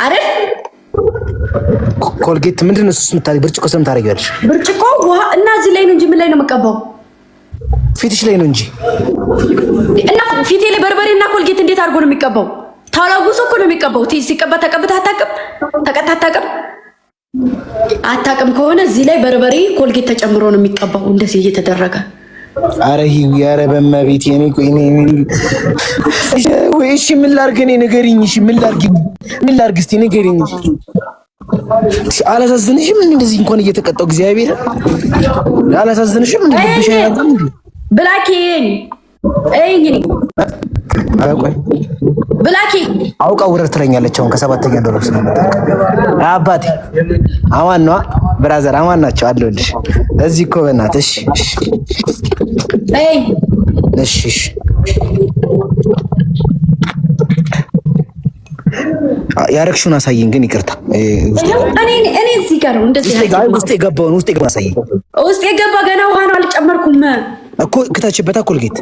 አይደል? ኮልጌት ምንድን ነው እሱ? የምታደርጊው ብርጭቆ ስም ታደርጊያለሽ? ብርጭቆ ውሃ እና እዚህ ላይ ነው እንጂ ምን ላይ ነው የምቀባው? ፊትሽ ላይ ነው እንጂ። እና ፊቴ ላይ በርበሬና ኮልጌት እንዴት አድርጎ ነው የሚቀባው? ታላጉሶ እኮ ነው የሚቀባው። ሲቀባ ተቀብተህ አታውቅም? አታውቅም ከሆነ እዚህ ላይ በርበሬ ኮልጌት ተጨምሮ ነው የሚቀባው እንደዚህ እየተደረገ። አረ ያረ በመቤት የኔ ቆይ ወይ እሺ ምን ላድርግ እኔ ንገሪኝ። እሺ ምን ላድርግ እስቲ ንገሪኝ። አላሳዝንሽም? እንደዚህ እንኳን እየተቀጣው እግዚአብሔር አላሳዝንሽም? እንደብሽ ያያም ብላኪን አይኝ ቆይ ብላኪ አውቃ ውረድ ትለኛለች። አሁን ከሰባተኛ ዶላር ስለመጣ አባቴ አማን ነው ብራዘር፣ አማን ናቸው አለሁልሽ። እዚህ እኮ በእናትሽ እሺ ያረክሹን አሳየኝ። ግን ይቅርታ እኔ እዚህ ጋር ነው እንደዚህ ውስጥ የገባውን አሳየኝ። ውስጥ የገባ ገና ውሃ ነው አልጨመርኩም እኮ ክታችበታ ኮልጌት።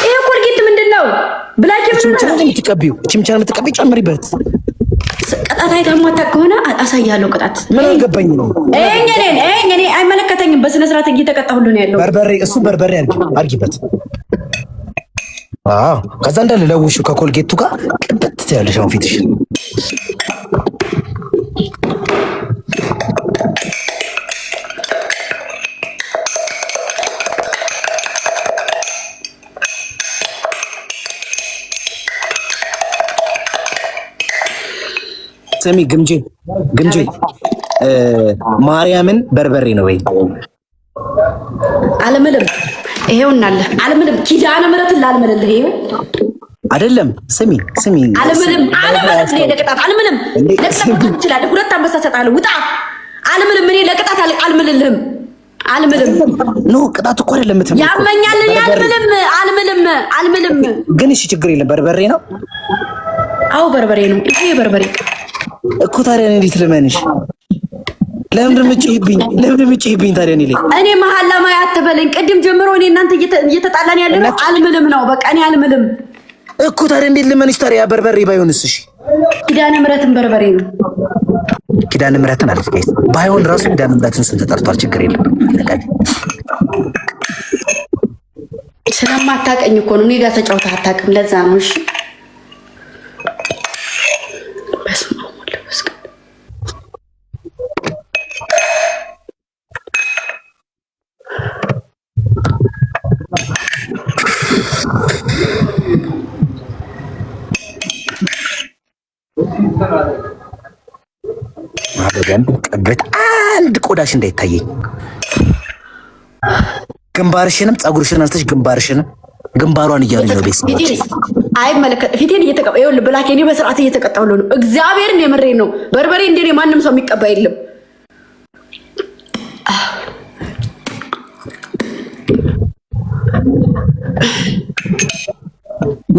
ይሄ ኮልጌት ምንድነው? ብላኪ ችምቻና የምትቀቢው ጨምሪበት። ቅጣት አይታማታ ከሆነ አሳያለሁ። ቅጣት ምን አልገባኝ ነው። እኔ አይመለከተኝም። በስነ ስርዓት እየተቀጣ ሁሉ ነው ያለው። በርበሬ አርጊበት። ከዛ እንዳለ ለውሹ ከኮልጌቱ ጋር ቅጥት ትያለሽ። አሁን ፊትሽ ሰሚ ግምጄ ማርያምን በርበሬ ነው ወይ? አለምልም ይሄውናል። አለምልም ኪዳነ ምሕረትን ላልመልልህ ይሄው አይደለም። ስሚ አለምልም ለቅጣት አለምልም ለቅጣት ትችላለህ። ሁለት አንበሳ ሰጣለሁ። ውጣ አለምልም። እኔ ለቅጣት አልምልልህም። አልምልም ኖ ቅጣት እኮ አይደለም። ያመኛል። አልምልም ግን እሺ ችግር የለም። በርበሬ ነው። አዎ በርበሬ ነው። ይሄ በርበሬ እኮ ታዲያ እንዴት ልመንሽ? ለምን ምጭይብኝ ታዲያ? እኔ መሀል ለማያ አትበለኝ። ቅድም ጀምሮ እኔ እናንተ እየተጣላን ያለ ነው። አልምልም ነው በቃ። እኔ አልምልም እኮ ታዲያ እንዴት ልመንሽ ታዲያ? በርበሬ ባይሆንስ? እሺ ኪዳነ ምሕረትን በርበሬ ነው። ኪዳነ ምሕረትን አለች ጋይስ። ባይሆን ራሱ ኪዳነ ምሕረትን ስንት ተጠርቷል። ችግር የለም። ስለማታውቀኝ እኮ ነው። እኔ ጋር ተጫውተህ አታውቅም። ለዛ ነው። እሺ ቀበት አንድ ቆዳሽ እንዳይታየኝ። ግንባርሽንም ፀጉርሽን አንስተሽ ግንባሯን እያለኝ ነው ቤት አይመለከት ፊቴን እየተቀባ ይኸውልህ ብላክ እኔ በስርዓት እየተቀጣሁ ነው። እግዚአብሔርን የምሬን ነው። በርበሬ እንደኔ ማንም ሰው የሚቀባ የለም።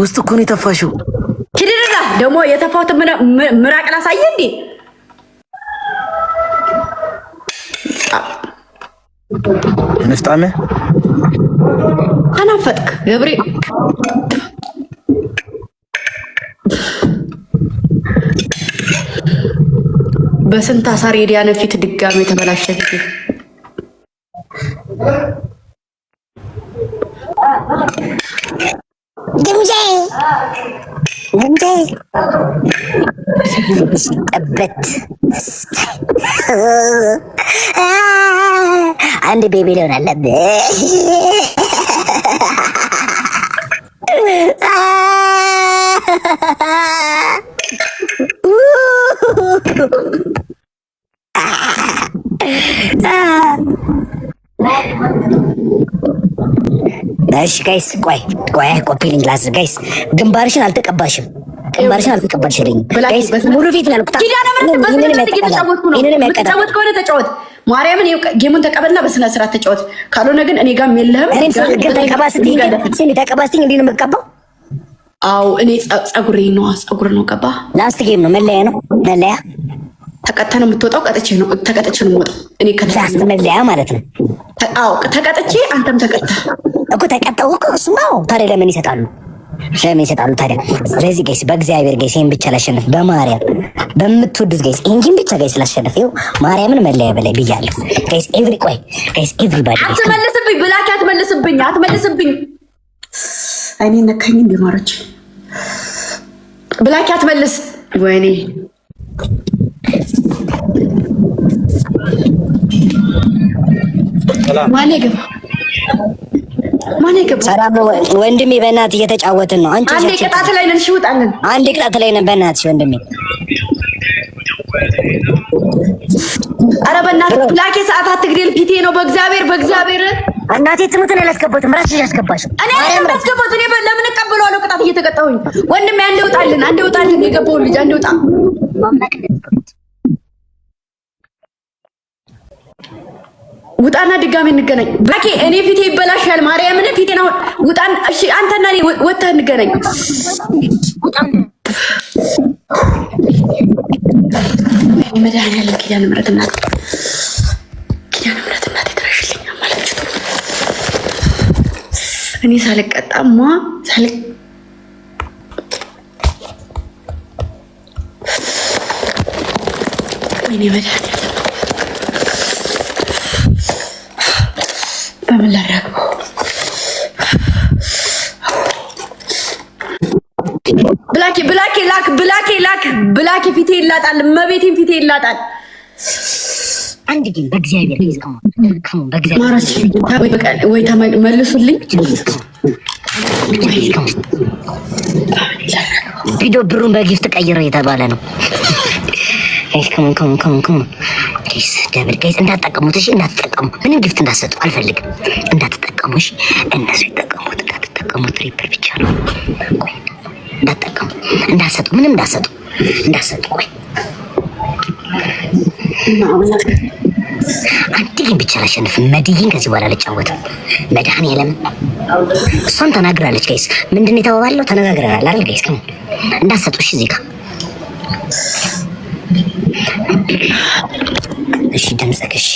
ውስጥ እኮ ነው የተፋሽው። ኪድራ ደግሞ የተፋሁት ምራቅ ላሳየህ እንዴ? ንፍጣመ ተናፈጥክ ገብሬ። በስንት አሳር የዲያነ ፊት ድጋሜ የተበላሸ ፊት ግምጄ ጠበት አንድ ቤቢ ሊሆን አለብህ። እሺ ጋይስ ቆይ ኮፒ ሊንክ ላድርግ ጋይስ። ግንባርሽን አልተቀባሽም። ጋይስ ሙሉ ፊት ነው ያልኩት። ተጫወት ከሆነ ተጫወት። ማርያምን ጌሙን ተቀበልና በስነ ስርዓት ተጫወት። ካልሆነ ግን እኔ ጋርም የለህም። ተቀባስትኝ እንዴ ነው የምትቀባው? አዎ እኔ ፀጉር ነው ቀባ። ላስት ጌም ነው መለያ ተቀጥተህ ነው የምትወጣው። ተቀጥቼ ነው የምወጣው እኔ ላስት መለያ ማለት ነው። አዎ ተቀጥቼ አንተም ተቀጥተህ እኮ ተቀጣው እኮ እሱማ። ታዲያ ለምን ይሰጣሉ? ለምን ይሰጣሉ ታዲያ? ስለዚህ ጋይስ በእግዚአብሔር ጋይስ ይሄን ብቻ ላሸንፍ፣ በማርያም በምትወዱት ጋይስ ይሄን ብቻ ጋይስ ላሸንፍ። ይኸው ማርያምን መለያ በላይ ብያለሁ ጋይስ። ኤቭሪባዲ አትመልስብኝ፣ ብላኪ አትመልስብኝ። እኔ ነካኝ እንደማረች ብላኪ አትመልስ። ወይኔ ማን ይገባ? ሰላም ነው ወንድሜ፣ በእናትህ እየተጫወትን ነው። አንቺ አንዴ ቅጣት ላይ ነን። እሺ ውጣለን። አንዴ ቅጣት ላይ ነን። በእናትሽ ወንድሜ፣ ኧረ በእናትህ ብላኬ ሰዓት አትግደል። ፊቴ ነው በእግዚአብሔር እናቴ ትሙት ነው ያላስገባሁትም ራስሽ ያስገባሽ። እኔ ያስገባሁት እኔ ለምን እቀበለዋለሁ? ቅጣት እየተቀጣሁኝ ወንድሜ። አንዴ ውጣልን። የገባውን ልጅ አንዴ ውጣ። ውጣና ድጋሜ እንገናኝ። ብላኬ እኔ ፊቴ ይበላሻል። ማርያምን ፊቴ ነው። ውጣን። እሺ አንተና እኔ ወጥተህ እንገናኝ። መድኃኒዓለም ኪዳነ ምሕረት እናቴ ትረሽልኝ ማለት ነው። እኔ ሳልቀጣማ እኔ መድኃኒዓለም በምን ላድርገው? ብላኬ ፊቴ ይላጣል። መቤቴን ፊቴ ይላጣል። አንድ ግን በእግዚአብሔር ወይ ተመልሱልኝ። ቪዲዮ ብሩን በጊፍት ቀይረው የተባለ ነው። ደብል ጋይስ እንዳትጠቀሙት። እሺ እንዳትጠቀሙ፣ ምንም ጊፍት እንዳትሰጡ አልፈልግም። እንዳትጠቀሙ። እሺ እነሱ ይጠቀሙት። እንዳትጠቀሙ። ትሪፕል ብቻ ነው። ቆይ እንዳትጠቀሙ፣ እንዳትሰጡ፣ ምንም እንዳትሰጡ። ቆይ አንድ ግን ብቻ ላሸንፍ። መድይን ከዚህ በኋላ አልጫወትም። መድኃኒዓለም እሷን ተናግራለች ጋይስ። ምንድን ነው የተባባለው? ተነጋግረናል አይደል ጋይስ? ከምን እንዳትሰጡ። እሺ እዚህ ጋር እሺ ደምጸክ እሺ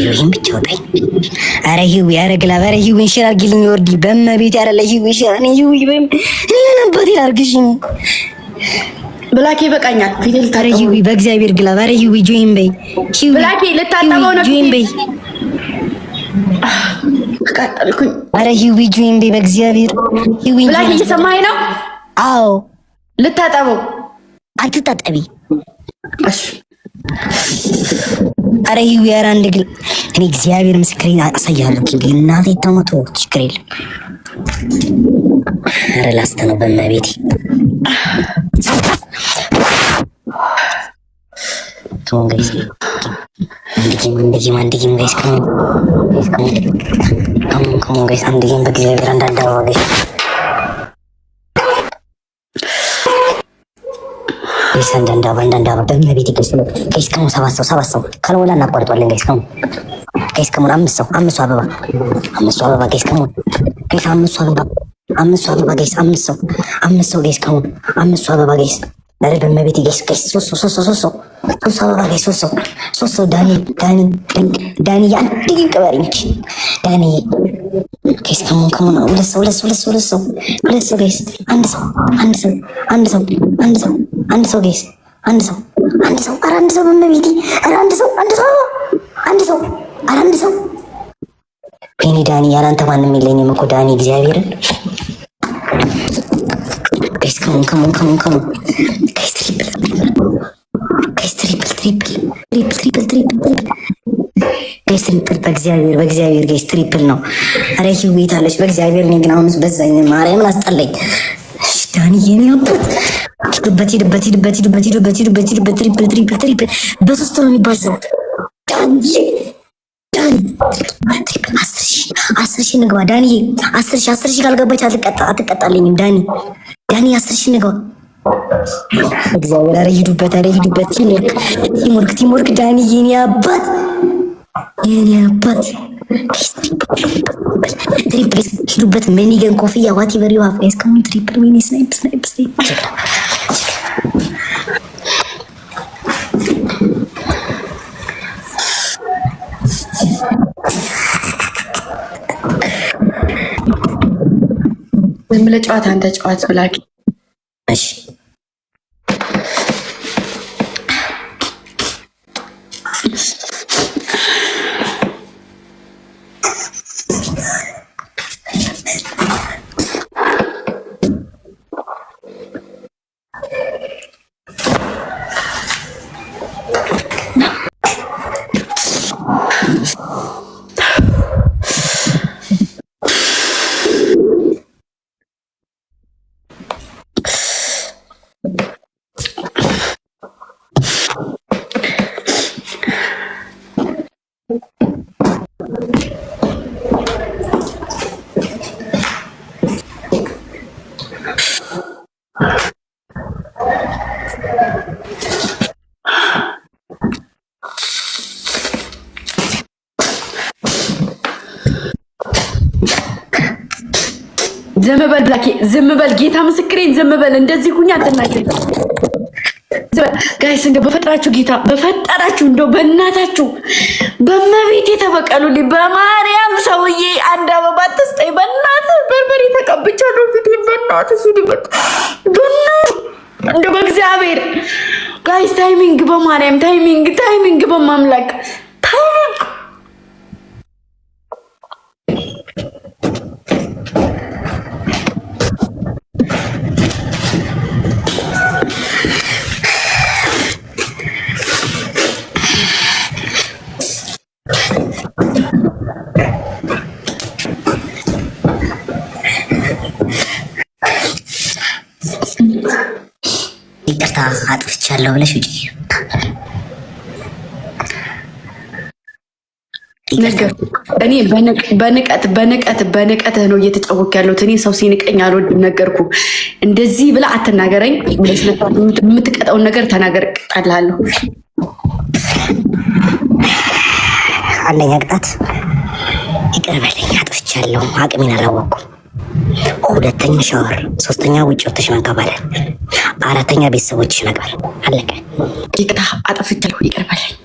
ይሄን ብቻ ወጣኝ። ኧረ ሂዊ ኧረ ግላብ ኧረ ሂዊ እንሽር አድርጊልኝ። ወርዲ በመቤት ያረለ ሂዊ እንሽር እኔ ሂዊ በም ለነበት ያርግሽ ብላኬ ይበቃኛል። ፊቴል ታረጂ ሂዊ በእግዚአብሔር ግላብ ኧረ ሂዊ ጆይን በይ ሂዊ ብላኬ ልታጠበው ነው። ጆይን በይ አቃጠልኩኝ። ኧረ ሂዊ ጆይን በይ በእግዚአብሔር ሂዊ ብላኬ እየሰማኸኝ ነው? አዎ ልታጠበው። አትታጠቢ እሺ። ኧረ ሂዊ ኧረ አንድ ግን እኔ እግዚአብሔር ምስክሬን አሳያለሁ። ግን እናቴ ተሞቶ ችግር የለም። ኧረ ላስተ ነው በመቤቴ አንድ ጌም ጋይስ ከሞን ጋይስ አንድ ጌም በእግዚአብሔር አንዳንድ አበባ ጋይስ አንዳንድ አበባ በመቤቴ ጋይስ ከሞን ሰባት ሰው ካልሞላ እናቋርጧለን ጋይስ ከሞን አምስት ሰው አበባ ጋይስ ከሞን ጋይስ አምስት አበባ ጋይስ አምስት ሰው ጋይስ ከሞን አምስት አበባ ጋይስ ዛሬ በመቤቴ ጋይስ ሶስት አበባ ጋይስ ሶስት ሰው ዳኒ አንድ ግን ቅበሪኝ ዳኒ ጋይስ ከሞን ሁለት ሰው ጋይስ አንድ ሰው ጋይስ ኧረ አንድ ሰው በመቤቴ ኧረ አንድ ሰው ፔኒ ዳኒ ያላንተ ማንም የለኝም እኮ ዳኒ እግዚአብሔርን ጋይስ ከሞን ጋይስ ትሪፕል በእግዚአብሔር ጋይስ ትሪፕል ነው። ኧረ ሂዊት አለች በእግዚአብሔር። እኔ ግን አሁንስ በዛኝ ማርያምን አስጠላኝ። ዳኒ የኔ አባት ሂዱበት ትሪፕል በሶስት ነው የሚባዛው። ዳኒ 10,000 ንግባ ዳኒ 10,000 ካልገባች አትቀጣልኝም ዳኒ 10,000 ንግባ እግዚአብሔር። ኧረ ሂዱበት ቲምወርክ ዳኒ የኔ አባት ትሪፕል ሂዱበት። መኒገን ኮፍያ ዋቲቨር ዩ ሃቭ ጋይስ ከሞን ትሪፕል ዊኒ ስናይፕ ዝም ብለህ ጨዋታ አንተ ጨዋታ ብላኪ እሺ ዝም በል ብላኪ ዝም በል ጌታ ምስክሬን ዝም በል እንደዚህ ሁኛ አትናገር ጋይስ እንደው በፈጠራችሁ ጌታ በፈጠራችሁ እንደው በእናታችሁ በመቤቴ ተበቀሉልኝ በማርያም ሰውዬ አንድ አበባ አትስጠኝ በእናትህ በርበሬ ተቀብቻለሁ ፊቴ በእናትህ ሲድበቅ እንደው በእግዚአብሔር ጋይስ ታይሚንግ በማርያም ታይሚንግ በማምላክ ታይሚንግ ይቅርታ አጥፍቻለሁ ብለሽ ውጪ። ነገር እኔ በንቀት ነው እየተጫወክ ያለሁት። እኔ ሰው ሲንቀኝ አልወድም። ነገርኩ እንደዚህ ብላ አትናገረኝ ብለሽ የምትቀጣውን ነገር ተናገር። እቀጣልሃለሁ። አንደኛ ቅጣት ይቅር በለኝ አጥፍቻለሁ፣ አቅሜን አላወቅኩም። ሁለተኛ ሻወር፣ ሶስተኛ ውጭ ወጥተሽ መንከባለል፣ አራተኛ ቤተሰቦችሽ መቅበር። አለቀ። ይቅርታ አጥፍቻለሁ፣ ይቅር በለኝ።